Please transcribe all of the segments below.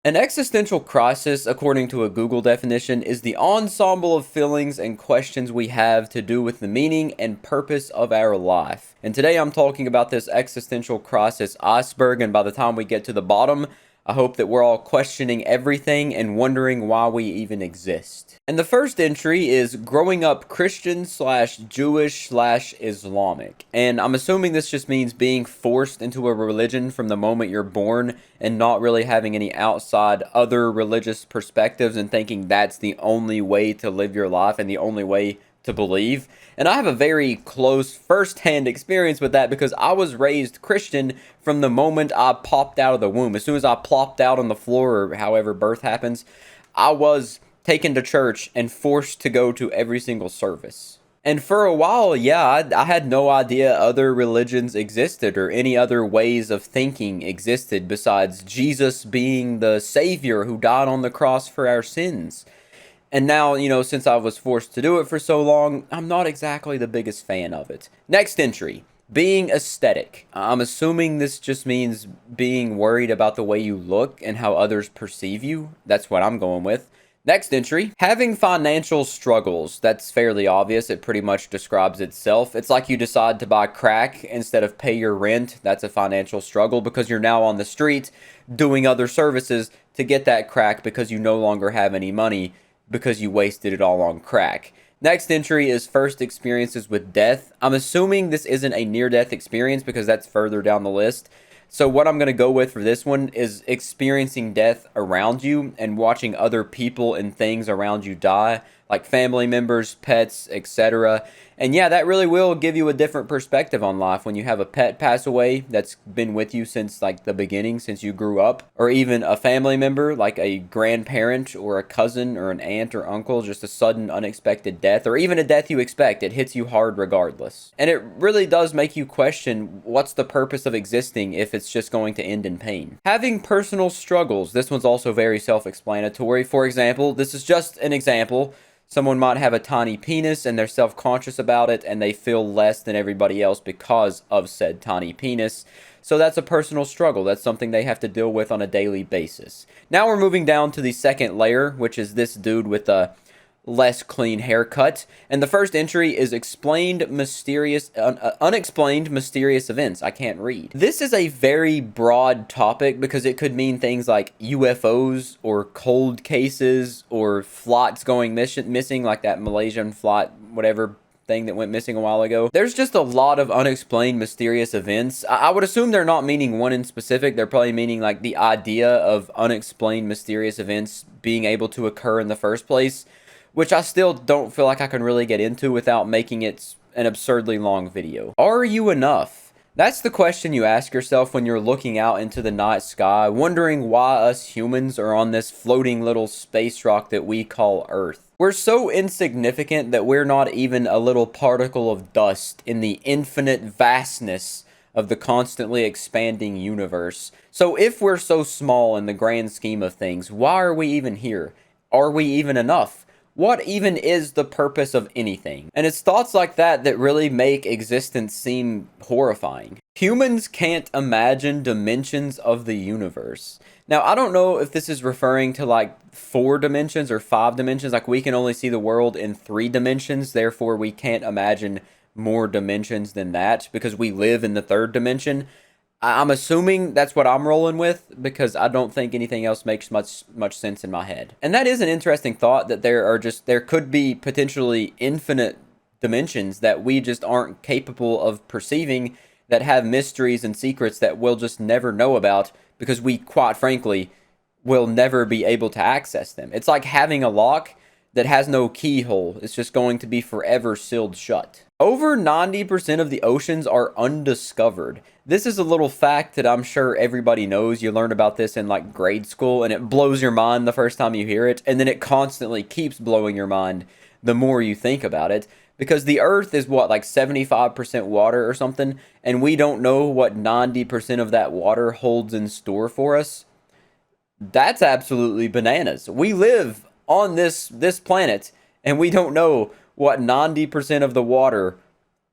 An existential crisis, according to a Google definition, is the ensemble of feelings and questions we have to do with the meaning and purpose of our life. And today I'm talking about this existential crisis iceberg, and by the time we get to the bottom, I hope that we're all questioning everything and wondering why we even exist. And the first entry is growing up Christian slash Jewish slash Islamic. And I'm assuming this just means being forced into a religion from the moment you're born and not really having any outside other religious perspectives and thinking that's the only way to live your life and the only way to believe. And I have a very close first-hand experience with that because I was raised Christian from the moment I popped out of the womb. As soon as I plopped out on the floor, or however birth happens, I was taken to church and forced to go to every single service. And for a while, yeah, I had no idea other religions existed or any other ways of thinking existed besides Jesus being the Savior who died on the cross for our sins. And now, since I was forced to do it for so long, I'm not exactly the biggest fan of it. Next entry, being aesthetic. I'm assuming this just means being worried about the way you look and how others perceive you. That's what I'm going with. Next entry, having financial struggles. That's fairly obvious. It pretty much describes itself. It's like you decide to buy crack instead of pay your rent. That's a financial struggle because you're now on the street doing other services to get that crack because you no longer have any money because you wasted it all on crack. Next entry is first experiences with death. I'm assuming this isn't a near-death experience because that's further down the list. So what I'm going to go with for this one is experiencing death around you and watching other people and things around you die, like family members, pets, etc. And yeah, that really will give you a different perspective on life when you have a pet pass away that's been with you since like the beginning, since you grew up, or even a family member like a grandparent or a cousin or an aunt or uncle, just a sudden unexpected death, or even a death you expect. It hits you hard regardless. And it really does make you question what's the purpose of existing if it's just going to end in pain. Having personal struggles. This one's also very self-explanatory. For example, this is just an example. Someone might have a tiny penis and they're self-conscious about it and they feel less than everybody else because of said tiny penis. So that's a personal struggle. That's something they have to deal with on a daily basis. Now we're moving down to the second layer, which is this dude with a less clean haircut. And the first entry is unexplained mysterious events. I can't read. This is a very broad topic because it could mean things like UFOs or cold cases or flights going missing, like that Malaysian flight, whatever thing that went missing a while ago. There's just a lot of unexplained mysterious events. I would assume they're not meaning one in specific. They're probably meaning like the idea of unexplained mysterious events being able to occur in the first place, which I still don't feel like I can really get into without making it an absurdly long video. Are you enough? That's the question you ask yourself when you're looking out into the night sky, wondering why us humans are on this floating little space rock that we call Earth. We're so insignificant that we're not even a little particle of dust in the infinite vastness of the constantly expanding universe. So if we're so small in the grand scheme of things, why are we even here? Are we even enough? What even is the purpose of anything? And it's thoughts like that that really make existence seem horrifying. Humans can't imagine dimensions of the universe. Now, I don't know if this is referring to like 4 dimensions or 5 dimensions. Like we can only see the world in 3 dimensions, therefore we can't imagine more dimensions than that because we live in the 3rd dimension. I'm assuming that's what I'm rolling with because I don't think anything else makes much sense in my head. And that is an interesting thought that there could be potentially infinite dimensions that we just aren't capable of perceiving, that have mysteries and secrets that we'll just never know about because we, quite frankly, will never be able to access them. It's like having a lock that has no keyhole. It's just going to be forever sealed shut. Over 90% of the oceans are undiscovered. This is a little fact that I'm sure everybody knows. You learn about this in like grade school and it blows your mind the first time you hear it, and then it constantly keeps blowing your mind the more you think about it, because the earth is what, like 75% water or something, and we don't know what 90% of that water holds in store for us. That's absolutely bananas. We live on this planet and we don't know what 90% of the water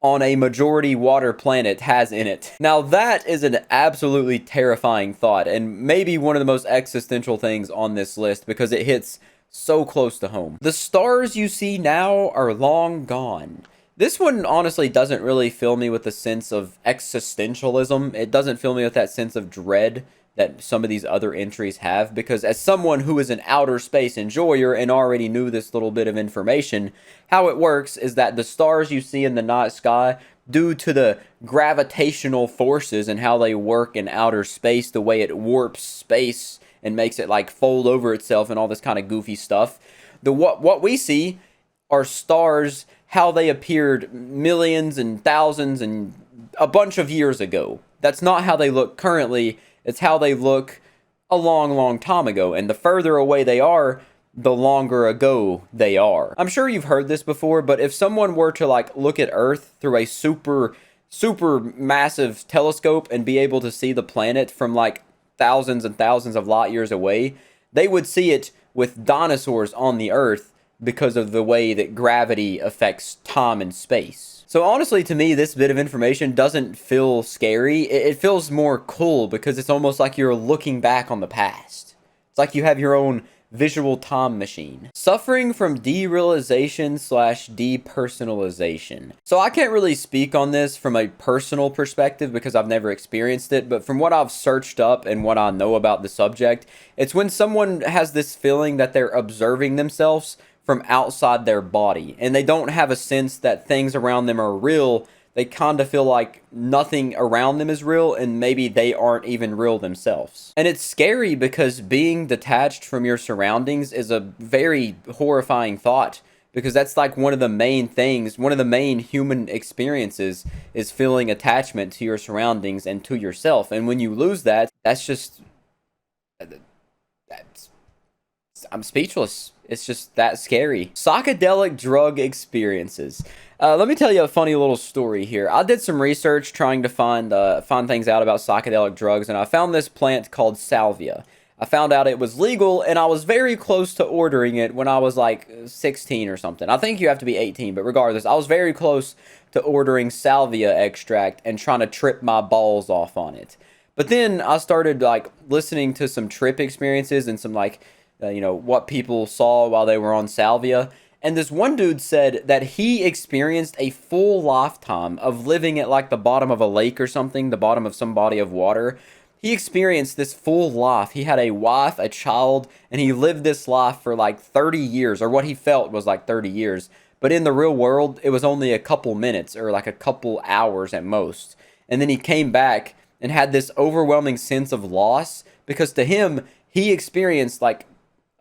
on a majority water planet has in it. Now that is an absolutely terrifying thought, and maybe one of the most existential things on this list because it hits so close to home. The stars you see now are long gone. This one honestly doesn't really fill me with a sense of existentialism. It doesn't fill me with that sense of dread that some of these other entries have, because as someone who is an outer space enjoyer and already knew this little bit of information, how it works is that the stars you see in the night sky, due to the gravitational forces and how they work in outer space, the way it warps space and makes it like fold over itself and all this kind of goofy stuff, what we see are stars how they appeared millions and thousands and a bunch of years ago. That's not how they look currently. It's how they look a long, long time ago. And the further away they are, the longer ago they are. I'm sure you've heard this before, but if someone were to like look at Earth through a super massive telescope and be able to see the planet from like thousands and thousands of light years away, they would see it with dinosaurs on the Earth because of the way that gravity affects time and space. So honestly, to me, this bit of information doesn't feel scary. It feels more cool because it's almost like you're looking back on the past. It's like you have your own visual time machine. Suffering from derealization / depersonalization. So I can't really speak on this from a personal perspective because I've never experienced it, but from what I've searched up and what I know about the subject, it's when someone has this feeling that they're observing themselves from outside their body, and they don't have a sense that things around them are real. They kind of feel like nothing around them is real, and maybe they aren't even real themselves. And it's scary because being detached from your surroundings is a very horrifying thought, because that's like one of the main things, one of the main human experiences is feeling attachment to your surroundings and to yourself. And when you lose that, I'm speechless. It's just that scary. Psychedelic drug experiences. Let me tell you a funny little story here. I did some research trying to find things out about psychedelic drugs, and I found this plant called salvia. I found out it was legal, and I was very close to ordering it when I was like 16 or something. I think you have to be 18, but regardless, I was very close to ordering salvia extract and trying to trip my balls off on it. But then I started like listening to some trip experiences and some like what people saw while they were on salvia. And this one dude said that he experienced a full lifetime of living at like the bottom of a lake or something, the bottom of some body of water. He experienced this full life. He had a wife, a child, and he lived this life for like 30 years, or what he felt was like 30 years. But in the real world, it was only a couple minutes or like a couple hours at most. And then he came back and had this overwhelming sense of loss because to him, he experienced like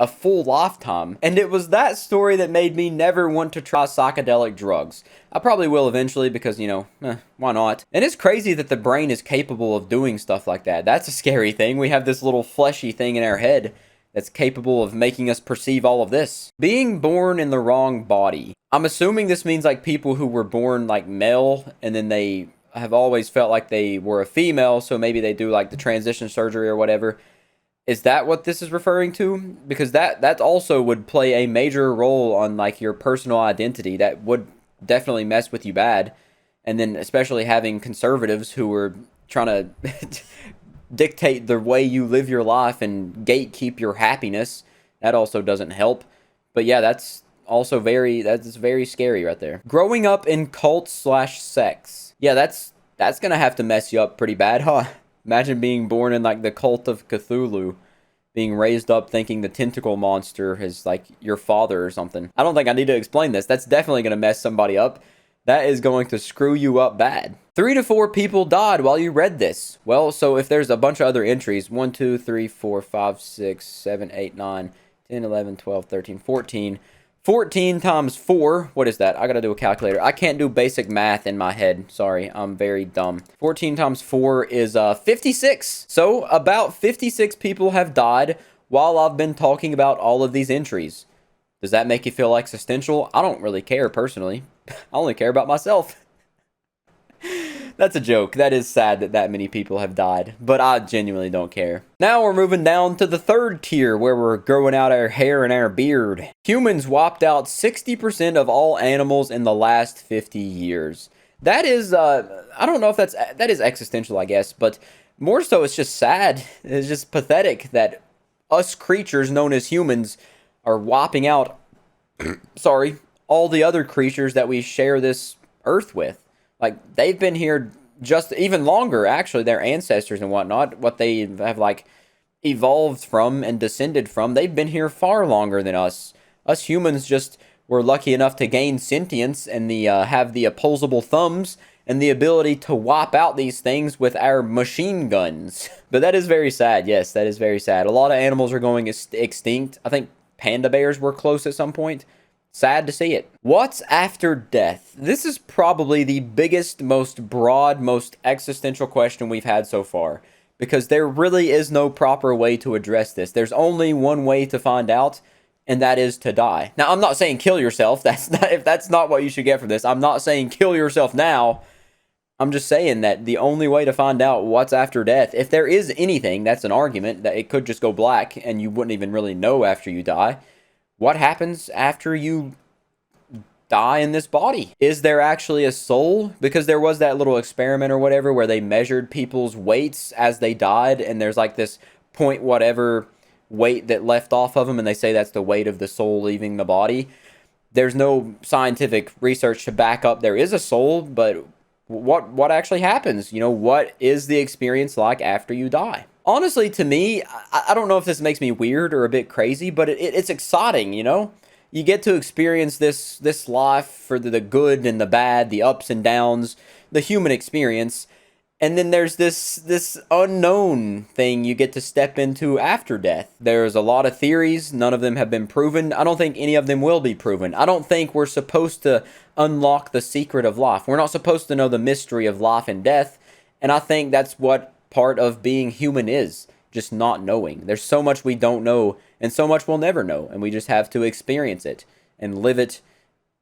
a full lifetime. And it was that story that made me never want to try psychedelic drugs. I probably will eventually because, why not? And it's crazy that the brain is capable of doing stuff like that. That's a scary thing. We have this little fleshy thing in our head that's capable of making us perceive all of this. Being born in the wrong body. I'm assuming this means like people who were born like male and then they have always felt like they were a female, so maybe they do like the transition surgery or whatever. Is that what this is referring to? Because that also would play a major role on like your personal identity. That would definitely mess with you bad. And then especially having conservatives who are trying to dictate the way you live your life and gatekeep your happiness, that also doesn't help. But yeah, that's very scary right there. Growing up in cults / sects. Yeah, that's gonna have to mess you up pretty bad, huh? Imagine being born in like the cult of Cthulhu, being raised up thinking the tentacle monster is like your father or something. I don't think I need to explain this. That's definitely going to mess somebody up. That is going to screw you up bad. 3 to 4 people died while you read this. Well, so if there's a bunch of other entries, 1, 2, 3, 4, 5, 6, 7, 8, 9, 10, 11, 12, 13, 14. 14 times 4, what is that? I gotta do a calculator. I can't do basic math in my head. Sorry, I'm very dumb. 14 times 4 is 56. So about 56 people have died while I've been talking about all of these entries. Does that make you feel existential? I don't really care personally. I only care about myself. That's a joke. That is sad that many people have died, but I genuinely don't care. Now we're moving down to the third tier where we're growing out our hair and our beard. Humans wiped out 60% of all animals in the last 50 years. That is, I don't know if that is existential, I guess, but more so it's just sad. It's just pathetic that us creatures known as humans are wiping out, sorry, all the other creatures that we share this earth with. Like, they've been here just even longer, actually, their ancestors and whatnot, what they have, like, evolved from and descended from, they've been here far longer than us. Us humans just were lucky enough to gain sentience and have the opposable thumbs and the ability to wipe out these things with our machine guns. But that is very sad. Yes, that is very sad. A lot of animals are going extinct. I think panda bears were close at some point. Sad to see it. What's after death? This is probably the biggest, most broad, most existential question we've had so far, because there really is no proper way to address this. There's only one way to find out, and that is to die. Now, I'm not saying kill yourself. That's not what you should get from this. I'm not saying kill yourself now. I'm just saying that the only way to find out what's after death, if there is anything, that's an argument, that it could just go black and you wouldn't even really know after you die. What happens after you die in this body? Is there actually a soul? Because there was that little experiment or whatever where they measured people's weights as they died, and there's like this point whatever weight that left off of them, and they say that's the weight of the soul leaving the body. There's no scientific research to back up there is a soul, but what actually happens? You know, what is the experience like after you die? Honestly, to me, I don't know if this makes me weird or a bit crazy, but it's exciting, you know? You get to experience this life for the good and the bad, the ups and downs, the human experience. And then there's this unknown thing you get to step into after death. There's a lot of theories. None of them have been proven. I don't think any of them will be proven. I don't think we're supposed to unlock the secret of life. We're not supposed to know the mystery of life and death. And I think that's what part of being human is. Just not knowing. There's so much we don't know and so much we'll never know. And we just have to experience it and live it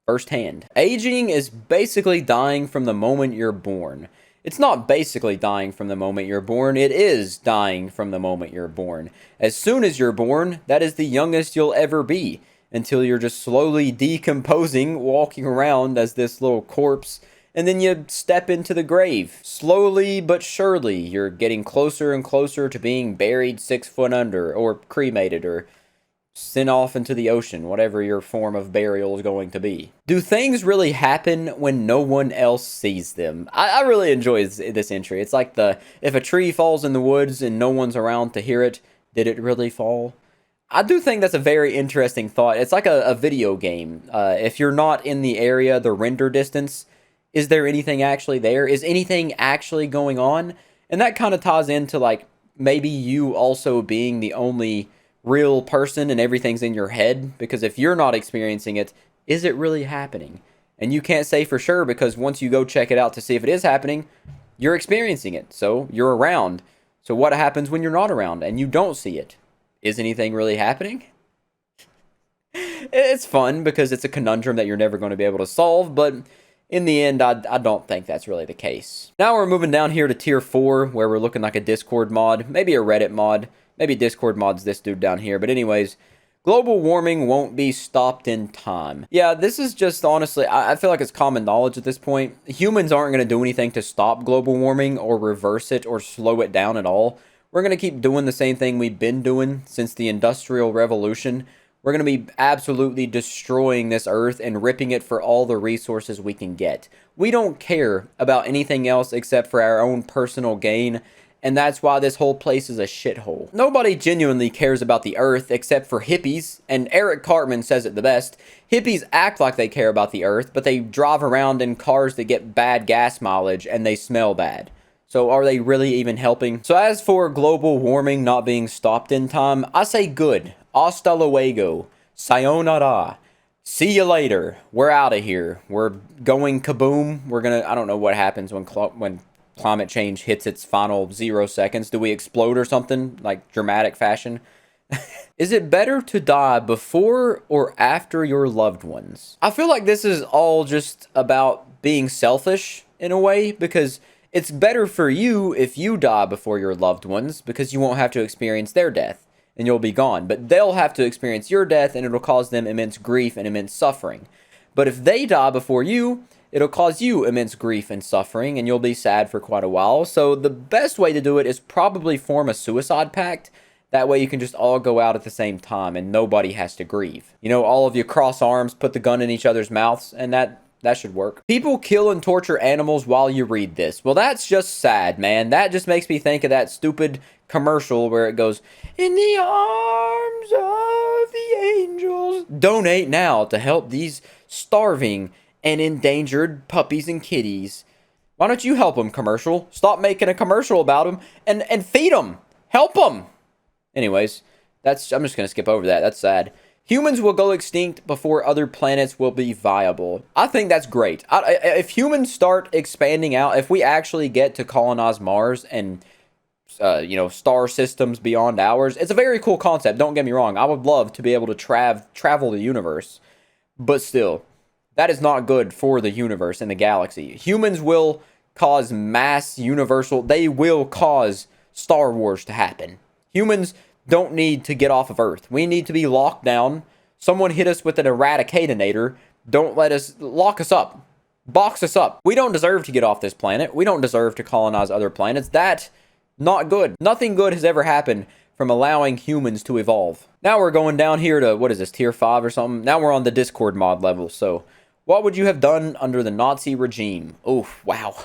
firsthand. Aging is basically dying from the moment you're born. It's not basically dying from the moment you're born, it is dying from the moment you're born. As soon as you're born, that is the youngest you'll ever be, until you're just slowly decomposing, walking around as this little corpse, and then you step into the grave. Slowly but surely, you're getting closer and closer to being buried 6 foot under, or cremated, or sent off into the ocean, whatever your form of burial is going to be. Do things really happen when no one else sees them? I really enjoy this entry. It's like if a tree falls in the woods and no one's around to hear it, did it really fall? I do think that's a very interesting thought. It's like a video game. If you're not in the area, the render distance, is there anything actually there? Is anything actually going on? And that kind of ties into like maybe you also being the only real person and everything's in your head, because if you're not experiencing it, is it really happening? And you can't say for sure, because once you go check it out to see if it is happening, you're experiencing it, so you're around. So what happens when you're not around and you don't see it? Is anything really happening? It's fun because it's a conundrum that you're never going to be able to solve, but in the end, I don't think that's really the case. Now we're moving down here to tier 4, where we're looking like a Discord mod, maybe a Reddit mod. Maybe Discord mod's this dude down here. But anyways, global warming won't be stopped in time. Yeah, this is just honestly, I feel like it's common knowledge at this point. Humans aren't going to do anything to stop global warming or reverse it or slow it down at all. We're going to keep doing the same thing we've been doing since the Industrial Revolution. We're going to be absolutely destroying this earth and ripping it for all the resources we can get. We don't care about anything else except for our own personal gain. And that's why this whole place is a shithole. Nobody genuinely cares about the earth except for hippies, and Eric Cartman says it the best. Hippies act like they care about the earth, but they drive around in cars that get bad gas mileage and they smell bad. So are they really even helping? So as for global warming not being stopped in time, I say good. Hasta luego. Sayonara. See you later. We're out of here. We're going kaboom. I don't know what happens when climate change hits its final 0 seconds. Do we explode or something, like dramatic fashion? Is it better to die before or after your loved ones? I feel like this is all just about being selfish in a way, because it's better for you if you die before your loved ones, because you won't have to experience their death and you'll be gone. But they'll have to experience your death and it'll cause them immense grief and immense suffering. But if they die before you, it'll cause you immense grief and suffering, and you'll be sad for quite a while. So the best way to do it is probably form a suicide pact. That way you can just all go out at the same time and nobody has to grieve. You know, all of you cross arms, put the gun in each other's mouths, and that should work. People kill and torture animals while you read this. Well, that's just sad, man. That just makes me think of that stupid commercial where it goes, "In the arms of the angels." Donate now to help these starving and endangered puppies and kitties. Why don't you help them, commercial? Stop making a commercial about them and feed them. Help them. Anyways, I'm just going to skip over that. That's sad. Humans will go extinct before other planets will be viable. I think that's great. If humans start expanding out, if we actually get to colonize Mars and, star systems beyond ours, it's a very cool concept. Don't get me wrong. I would love to be able to travel the universe. But still, that is not good for the universe and the galaxy. Humans will cause they will cause Star Wars to happen. Humans don't need to get off of Earth. We need to be locked down. Someone hit us with an eradicatinator. Don't let us lock us up. Box us up. We don't deserve to get off this planet. We don't deserve to colonize other planets. That's not good. Nothing good has ever happened from allowing humans to evolve. Now we're going down here to, what is this, tier 5 or something? Now we're on the Discord mod level. So, what would you have done under the Nazi regime? Oh, wow.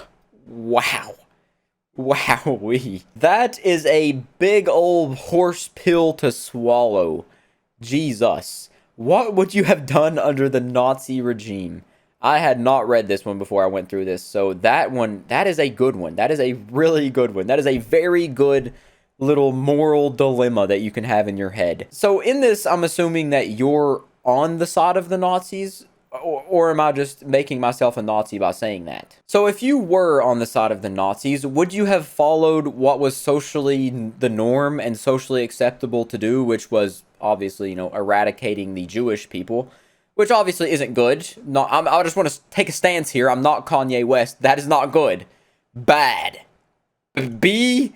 Wow. Wowee. That is a big old horse pill to swallow. Jesus. What would you have done under the Nazi regime? I had not read this one before I went through this, so that is a good one. That is a really good one. That is a very good little moral dilemma that you can have in your head. So in this, I'm assuming that you're on the side of the Nazis, or am I just making myself a Nazi by saying that? So if you were on the side of the Nazis, would you have followed what was socially the norm and socially acceptable to do, which was obviously, eradicating the Jewish people, which obviously isn't good. I just want to take a stance here. I'm not Kanye West. That is not good. Bad. B-A-D.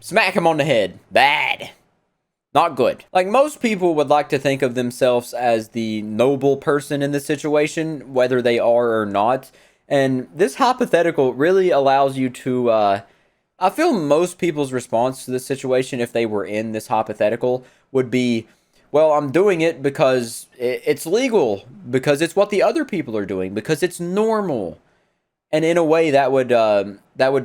Smack him on the head. Bad. Not good. Like, most people would like to think of themselves as the noble person in the situation, whether they are or not. And this hypothetical really allows you to, I feel most people's response to this situation, if they were in this hypothetical, would be, well, I'm doing it because it's legal, because it's what the other people are doing, because it's normal. And in a way, that would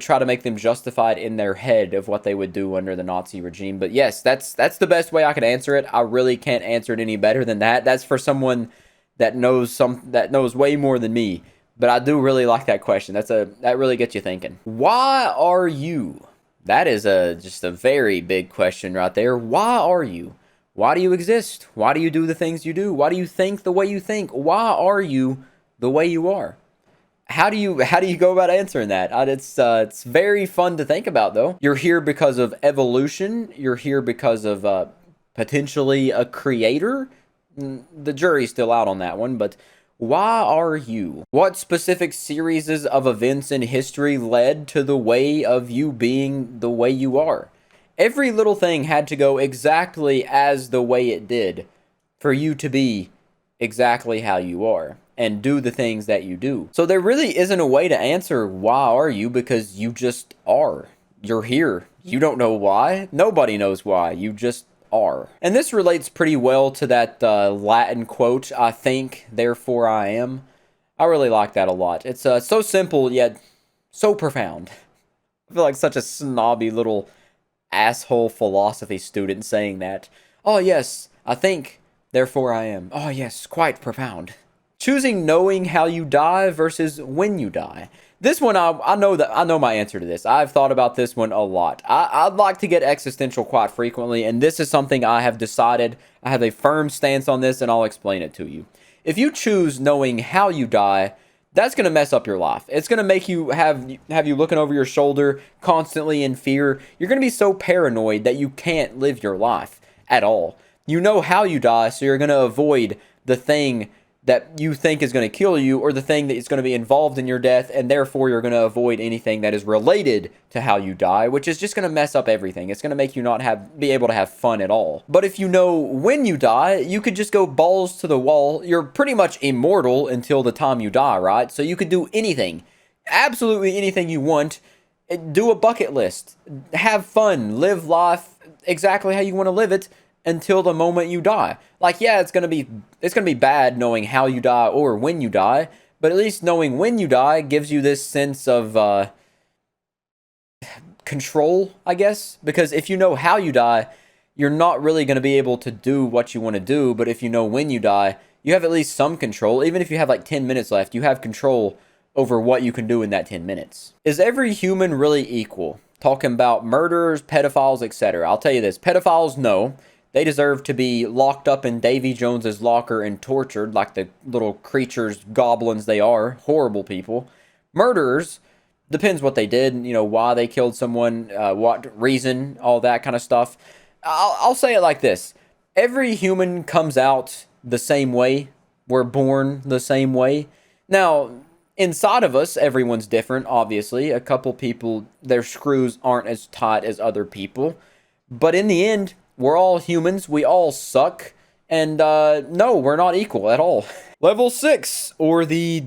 try to make them justified in their head of what they would do under the Nazi regime. But yes, that's the best way I could answer it. I really can't answer it any better than that. That's for someone that knows way more than me. But I do really like that question. That really gets you thinking. Why are you? That is just a very big question right there. Why are you? Why do you exist? Why do you do the things you do? Why do you think the way you think? Why are you the way you are? How do you go about answering that? It's very fun to think about, though. You're here because of evolution. You're here because of potentially a creator. The jury's still out on that one, but why are you? What specific series of events in history led to the way of you being the way you are? Every little thing had to go exactly as the way it did for you to be exactly how you are and do the things that you do. So there really isn't a way to answer why are you, because you just are. You're here. You don't know why. Nobody knows why. You just are. And this relates pretty well to that Latin quote, I think, therefore I am. I really like that a lot. It's so simple yet so profound. I feel like such a snobby little asshole philosophy student saying that. Oh yes, I think, therefore I am. Oh yes, quite profound. Choosing knowing how you die versus when you die. This one, I know my answer to this. I've thought about this one a lot. I'd like to get existential quite frequently, and this is something I have decided. I have a firm stance on this, and I'll explain it to you. If you choose knowing how you die, that's going to mess up your life. It's going to make you have you looking over your shoulder, constantly in fear. You're going to be so paranoid that you can't live your life at all. You know how you die, so you're going to avoid the thing that you think is going to kill you, or the thing that is going to be involved in your death, and therefore you're going to avoid anything that is related to how you die, which is just going to mess up everything. It's going to make you not be able to have fun at all. But if you know when you die, you could just go balls to the wall. You're pretty much immortal until the time you die, right? So you could do anything, absolutely anything you want. Do a bucket list, have fun, live life exactly how you want to live it until the moment you die. Like, yeah, it's gonna be bad knowing how you die or when you die, but at least knowing when you die gives you this sense of control, I guess. Because if you know how you die, you're not really gonna be able to do what you want to do. But if you know when you die, you have at least some control. Even if you have like 10 minutes left, you have control over what you can do in that 10 minutes. Is every human really equal? Talking about murderers, pedophiles, etc. I'll tell you this, pedophiles, no. They deserve to be locked up in Davy Jones's locker and tortured like the little creatures, goblins they are. Horrible people. Murderers, depends what they did, why they killed someone, what reason, all that kind of stuff. I'll say it like this. Every human comes out the same way. We're born the same way. Now, inside of us, everyone's different, obviously. A couple people, their screws aren't as tight as other people. But in the end, we're all humans. We all suck. And no, we're not equal at all. Level 6, or the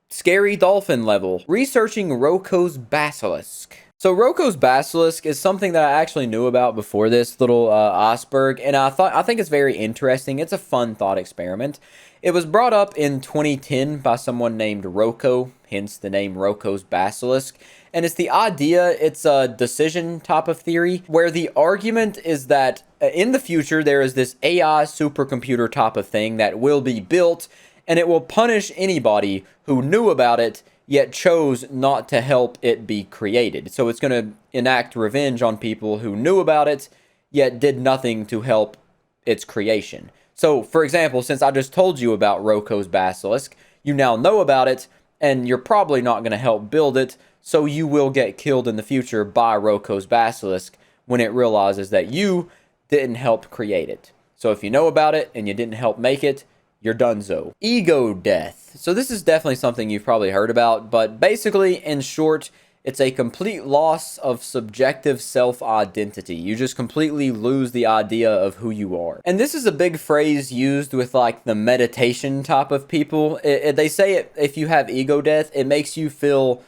scary dolphin level. Researching Rokos Basilisk. So Rokos Basilisk is something that I actually knew about before this little iceberg. And I think it's very interesting. It's a fun thought experiment. It was brought up in 2010 by someone named Roko, hence the name Rokos Basilisk. And it's a decision type of theory, where the argument is that in the future there is this AI supercomputer type of thing that will be built, and it will punish anybody who knew about it yet chose not to help it be created. So it's going to enact revenge on people who knew about it yet did nothing to help its creation. So, for example, since I just told you about Rokos Basilisk, you now know about it, and you're probably not going to help build it, so you will get killed in the future by Rokos Basilisk when it realizes that you didn't help create it. So if you know about it and you didn't help make it, you're donezo. Ego death. So this is definitely something you've probably heard about, but basically, in short, it's a complete loss of subjective self-identity. You just completely lose the idea of who you are. And this is a big phrase used with like the meditation type of people. They say if you have ego death, it makes you feel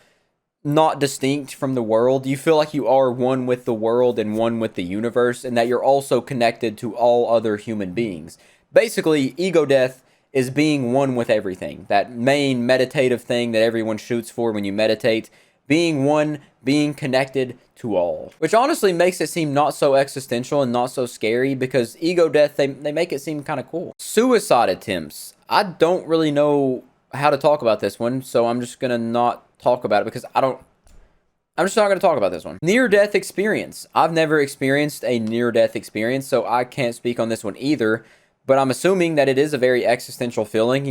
not distinct from the world. You feel like you are one with the world and one with the universe, and that you're also connected to all other human beings. Basically, ego death is being one with everything. That main meditative thing that everyone shoots for when you meditate. Being one, being connected to all. Which honestly makes it seem not so existential and not so scary, because ego death, they make it seem kind of cool. Suicide attempts. I don't really know how to talk about this one, so I'm just going to not talk about it because I'm just not going to talk about this one. Near-death experience. I've never experienced a near-death experience, so I can't speak on this one either. But I'm assuming that it is a very existential feeling,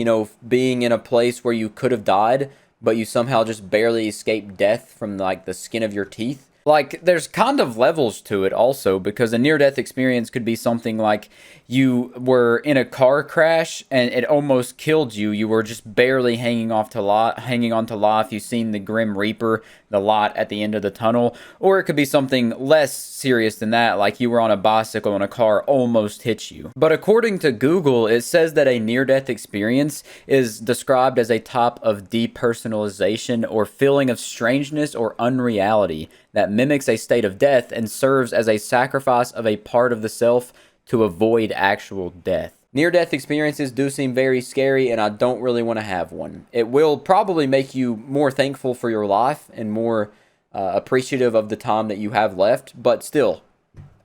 being in a place where you could have died, but you somehow just barely escape death from like the skin of your teeth. Like, there's kind of levels to it also, because a near-death experience could be something like you were in a car crash and it almost killed you. You were just barely hanging on to life. You've seen the Grim Reaper, the light at the end of the tunnel. Or it could be something less serious than that, like you were on a bicycle and a car almost hit you. But according to Google, it says that a near-death experience is described as a type of depersonalization or feeling of strangeness or unreality that mimics a state of death and serves as a sacrifice of a part of the self to avoid actual death. Near-death experiences do seem very scary, and I don't really want to have one. It will probably make you more thankful for your life and more appreciative of the time that you have left, but still,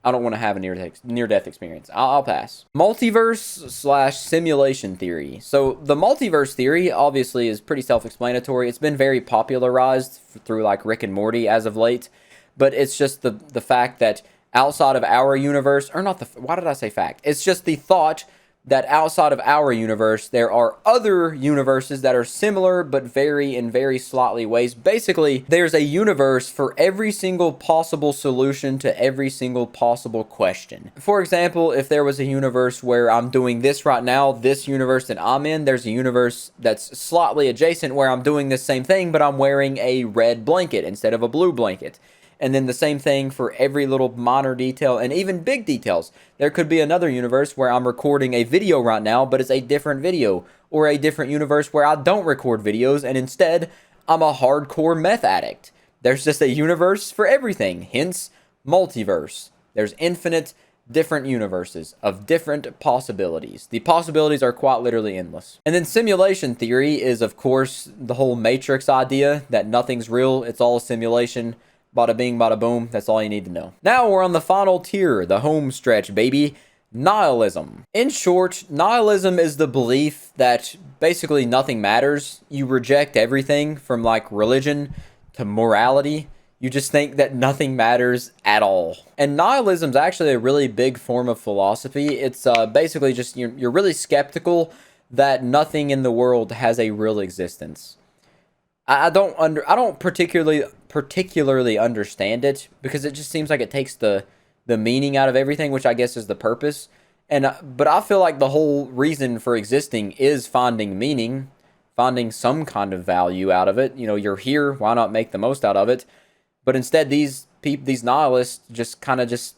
I don't want to have a near-death experience. I'll pass. Multiverse/simulation theory. So the multiverse theory obviously is pretty self-explanatory. It's been very popularized through like Rick and Morty as of late, but it's just the fact that outside of our universe, or not the, why did I say fact? It's just the thought that outside of our universe, there are other universes that are similar but vary in very slightly ways. Basically, there's a universe for every single possible solution to every single possible question. For example, if there was a universe where I'm doing this right now, this universe that I'm in, there's a universe that's slightly adjacent where I'm doing this same thing, but I'm wearing a red blanket instead of a blue blanket. And then the same thing for every little minor detail and even big details. There could be another universe where I'm recording a video right now, but it's a different video. Or a different universe where I don't record videos and instead I'm a hardcore meth addict. There's just a universe for everything. Hence, multiverse. There's infinite different universes of different possibilities. The possibilities are quite literally endless. And then simulation theory is, of course, the whole Matrix idea that nothing's real. It's all a simulation. Bada bing, bada boom. That's all you need to know. Now we're on the final tier, the home stretch, baby. Nihilism. In short, nihilism is the belief that basically nothing matters. You reject everything from like religion to morality. You just think that nothing matters at all. And nihilism is actually a really big form of philosophy. It's basically just you're really skeptical that nothing in the world has a real existence. I don't particularly understand it because it just seems like it takes the meaning out of everything, which I guess is the purpose. And but I feel like the whole reason for existing is finding meaning, finding some kind of value out of it. You know, you're here, why not make the most out of it? But instead, these nihilists just kind of just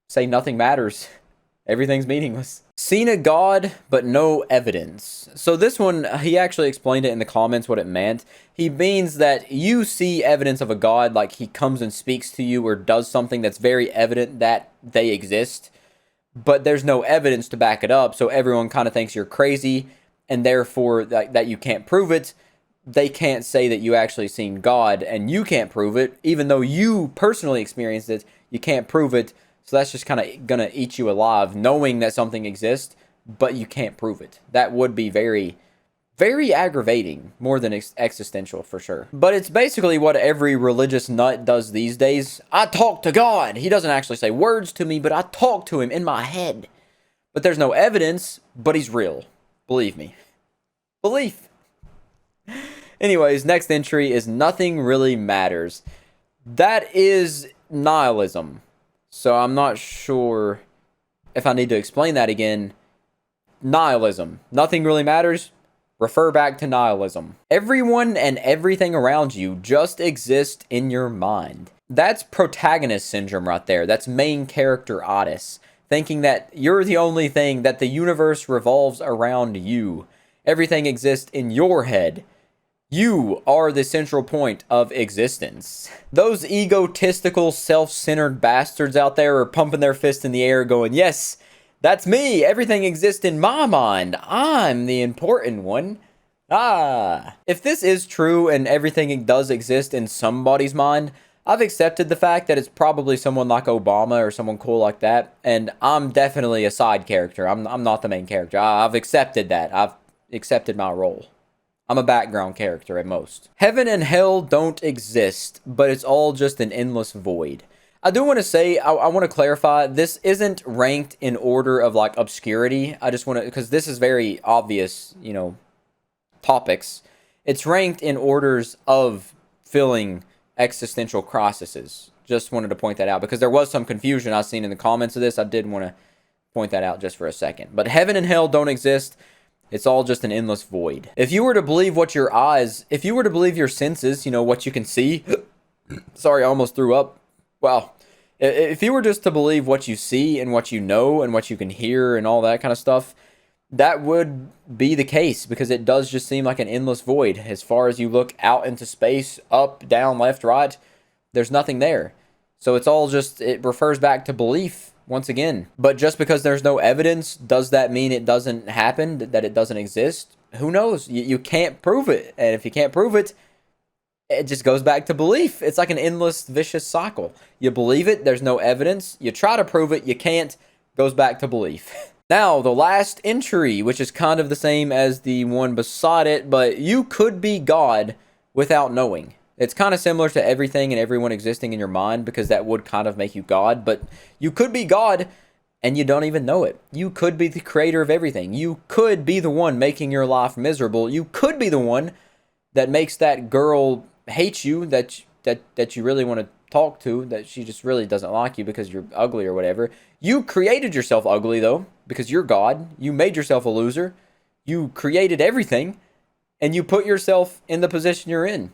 say nothing matters. Everything's meaningless. Seen a god, but no evidence. So this one, he actually explained it in the comments what it meant. He means that you see evidence of a god, like he comes and speaks to you or does something that's very evident that they exist, but there's no evidence to back it up, so everyone kind of thinks you're crazy, and therefore that you can't prove it. They can't say that you actually seen God, and you can't prove it, even though you personally experienced it, you can't prove it. So that's just kind of going to eat you alive, knowing that something exists, but you can't prove it. That would be very, very aggravating, more than existential for sure. But it's basically what every religious nut does these days. I talk to God. He doesn't actually say words to me, but I talk to him in my head. But there's no evidence, but he's real. Believe me. Belief. Anyways, next entry is nothing really matters. That is nihilism. So I'm not sure if I need to explain that again. Nihilism. Nothing really matters. Refer back to nihilism. Everyone and everything around you just exists in your mind. That's protagonist syndrome right there. That's main character-itis. Thinking that you're the only thing, that the universe revolves around you. Everything exists in your head. You are the central point of existence. Those egotistical, self-centered bastards out there are pumping their fist in the air going, yes, that's me. Everything exists in my mind. I'm the important one. If this is true and everything does exist in somebody's mind, I've accepted the fact that it's probably someone like Obama or someone cool like that, and I'm definitely a side character. I'm not the main character. I've accepted that. I've accepted my role. I'm a background character at most. Heaven and hell don't exist, but it's all just an endless void. I do want to say, I want to clarify, this isn't ranked in order of like obscurity. I just want to, because this is very obvious, you know, topics. It's ranked in orders of filling existential crises. Just wanted to point that out because there was some confusion I've seen in the comments of this. I did want to point that out just for a second. But heaven and hell don't exist. It's all just an endless void. If you were to believe what your eyes, if you were to believe your senses, you know, what you can see. Sorry, I almost threw up. Wow. If you were just to believe what you see and what you know and what you can hear and all that kind of stuff, that would be the case because it does just seem like an endless void. As far as you look out into space, up, down, left, right, there's nothing there. So it's all just, it refers back to belief. Once again, but just because there's no evidence, does that mean it doesn't happen, that it doesn't exist? Who knows? You can't prove it. And if you can't prove it, it just goes back to belief. It's like an endless, vicious cycle. You believe it, there's no evidence. You try to prove it, you can't, goes back to belief. Now, the last entry, which is kind of the same as the one beside it, but you could be God without knowing. It's kind of similar to everything and everyone existing in your mind because that would kind of make you God, but you could be God and you don't even know it. You could be the creator of everything. You could be the one making your life miserable. You could be the one that makes that girl hate you, that you really want to talk to, that she just really doesn't like you because you're ugly or whatever. You created yourself ugly, though, because you're God. You made yourself a loser. You created everything, and you put yourself in the position you're in.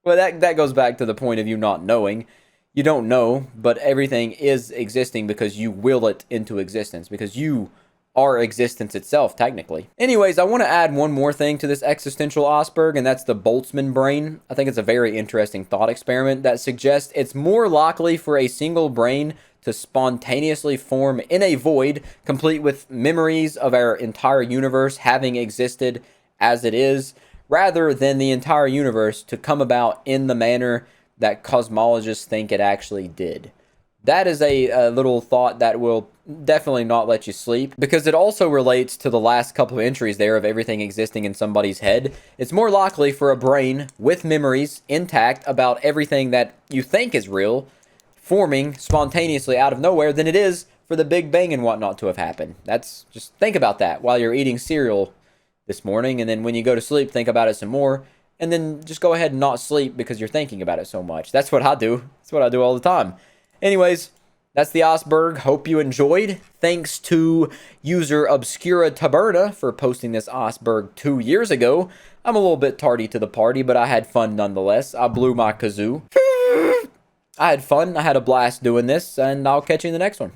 Well, that goes back to the point of you not knowing. You don't know, but everything is existing because you will it into existence, because you are existence itself, technically. Anyways, I want to add one more thing to this existential iceberg, and that's the Boltzmann Brain. I think it's a very interesting thought experiment that suggests it's more likely for a single brain to spontaneously form in a void, complete with memories of our entire universe having existed as it is, rather than the entire universe to come about in the manner that cosmologists think it actually did. That is a little thought that will definitely not let you sleep, because it also relates to the last couple of entries there of everything existing in somebody's head. It's more likely for a brain with memories intact about everything that you think is real forming spontaneously out of nowhere than it is for the Big Bang and whatnot to have happened. That's just, think about that while you're eating cereal this morning, and then when you go to sleep, think about it some more, and then just go ahead and not sleep because you're thinking about it so much. That's what I do. That's what I do all the time. Anyways, that's the iceberg. Hope you enjoyed. Thanks to user Obscura Taberna for posting this iceberg 2 years ago. I'm a little bit tardy to the party, but I had fun nonetheless. I blew my kazoo. I had fun. I had a blast doing this, and I'll catch you in the next one.